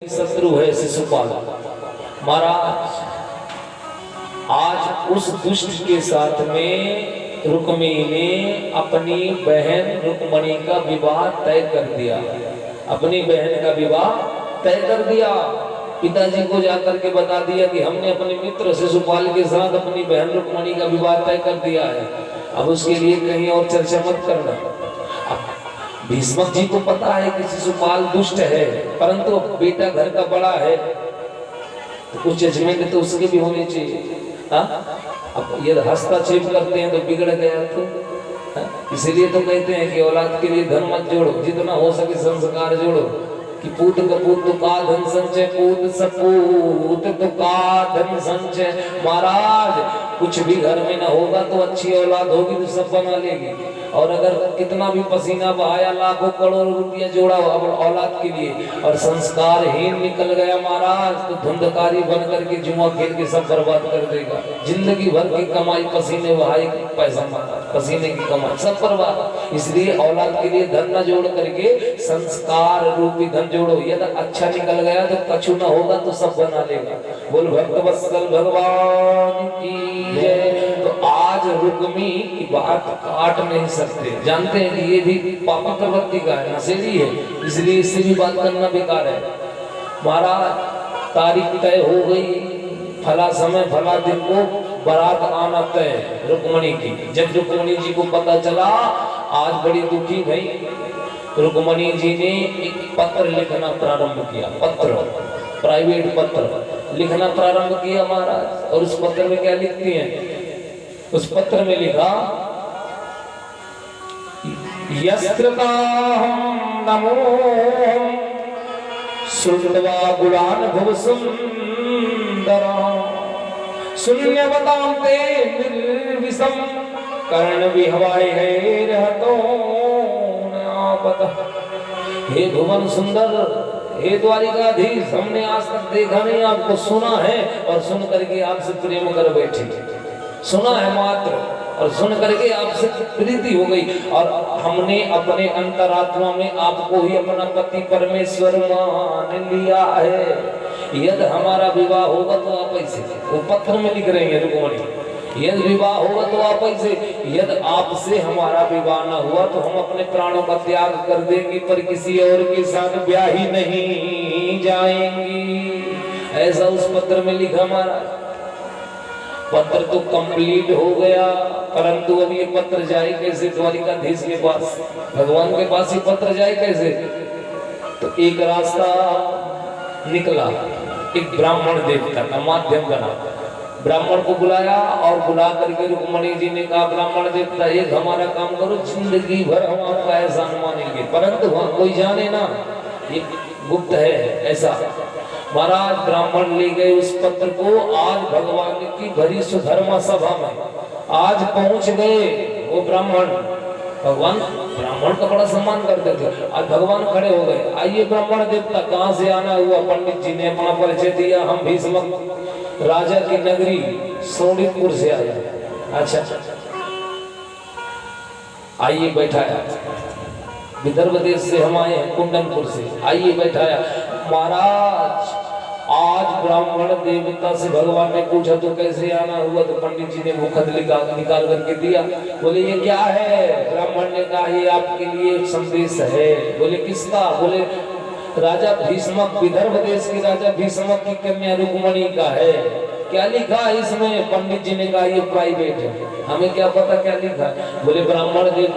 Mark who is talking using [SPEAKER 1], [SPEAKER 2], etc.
[SPEAKER 1] शत्रु है शिशुपाल महाराज। आज उस दुष्ट के साथ में रुक्मी ने अपनी बहन रुक्मणी का विवाह तय कर दिया। अपनी बहन का विवाह तय कर दिया। पिताजी को जाकर के बता दिया कि हमने अपने मित्र शिशुपाल के साथ अपनी बहन रुक्मणी का विवाह तय कर दिया है। अब उसके लिए कहीं और चर्चा मत करना। भीष्मक जी को पता है कि शिशुपाल दुष्ट है, परंतु बेटा घर का बड़ा है तो कुछ जजमेंट तो उसके भी होने चाहिए। अब ये हस्तक्षेप करते हैं तो बिगड़ गया तो इसीलिए तो कहते हैं कि औलाद के लिए धन मत जोड़ो, जितना हो सके संस्कार जोड़ो। कि पूत कपूत तो का धन संचय, पूत सपूत तो का धन संचय। महाराज कुछ भी घर में ना होगा तो अच्छी औलाद होगी तो सब बना लेगी। और अगर कितना भी पसीना बहाया, लाखों करोड़ों रुपया जोड़ा औलाद के लिए और संस्कारहीन निकल गया महाराज, तो धुंधकारी बन करके जुआ खेल के सब बर्बाद कर देगा। जिंदगी भर की कमाई पसीने बहाए, पैसा महाराज पसीने की कमाई सब बर्बाद। इसलिए औलाद के लिए धन न जोड़ करके संस्कार रूपी धन जोड़ो। यदि अच्छा निकल गया तो कछु न होगा तो सब बना लेगा। बोल भक्त वत्सल भगवान की जय। तो आज रुक्मी की बात काट नहीं सकते, जानते हैं कि ये भी पापी प्रवृत्ति का है, नशेड़ी है, इसलिए इससे भी बात करना बेकार है। महाराज तारीख तय हो गई, फला समय फला दिन को बारात आना तय रुक्मणी की। जब रुक्मणी जी को पता चला, आज बड़ी दुखी भई, रुक्मणी जी ने एक पत्र लिखना प्रारंभ किया। पत्र, प्राइवेट पत्र लिखना प्रारंभ किया महाराज। और उस पत्र में क्या लिखती हैं? उस पत्र में लिखा, यस्त्रताहं नमो श्रुत्वा गुणान् भुव सुंदरा शून्यवतां ते निर्विषं कर्ण विहवाय है रहतो नापतः। हे भुवन सुंदर, हे द्वारिकाधीश, हमने आज तक देखा नहीं, आपको सुना है और सुन करके आपसे प्रेम कर बैठे। सुना है मात्र और सुन करके आपसे प्रीति हो गई और हमने अपने अंतरात्मा में आपको ही अपना पति परमेश्वर मान लिया है। यदि हमारा विवाह होगा तो आप ऐसे, वो पत्र में लिख रहे हैं रुक्मणी, यदि विवाह होगा तो आप ऐसे, यदि आपसे हमारा विवाह न हुआ तो हम अपने प्राणों का त्याग कर देंगे, पर किसी और के साथ ब्याह ही नहीं जाएंगी। ऐसा उस पत्र में लिखा हमारा। पत्र तो कंप्लीट हो गया, परंतु अब ये पत्र जाए कैसे द्वारिकाधीश के पास? भगवान के पास ही पत्र जाए कैसे? तो एक रास्ता निकला, एक ब्राह्मण देवता का माध्यम बना। ब्राह्मण को बुलाया और बुला करके रुक्मणी जी ने कहा, ब्राह्मण देवता एक हमारा काम करो, जिंदगी भर हम आपका एहसान मानेंगे, परंतु वहां कोई जाने ना, ये गुप्त है। ऐसा महाराज ब्राह्मण ले गए उस पत्र को। आज भगवान की भरी सुधर्मा सभा में आज पहुंच गए वो ब्राह्मण। भगवान ब्राह्मण का बड़ा सम्मान करते थे। आज भगवान खड़े हो गए, आइए ब्राह्मण देवता, कहाँ से आना हुआ? पंडित जी ने अपना परिचय दिया, हम भीष्मक राजा की नगरी सोनितपुर से आए। अच्छा, आइए बैठाया। विदर्भ देश से हम आए हैं, कुंडनपुर से, आइए बैठाया। महाराज आज ब्राह्मण देवता से भगवान ने पूछा तो कैसे आना हुआ? तो पंडित जी ने वो खत निकाल करके दिया। बोले ये क्या है? ब्राह्मण ने कहा ये आपके लिए एक संदेश है। बोले किसका? बोले राजा भीष्मक, विदर्भ देश के राजा भीष्मक की कन्या रुक्मणी का है। क्या लिखा है इसमें? पंडित जी ने कहा ये प्राइवेट है, हमें क्या पता क्या लिखा है। बोले ब्राह्मण देव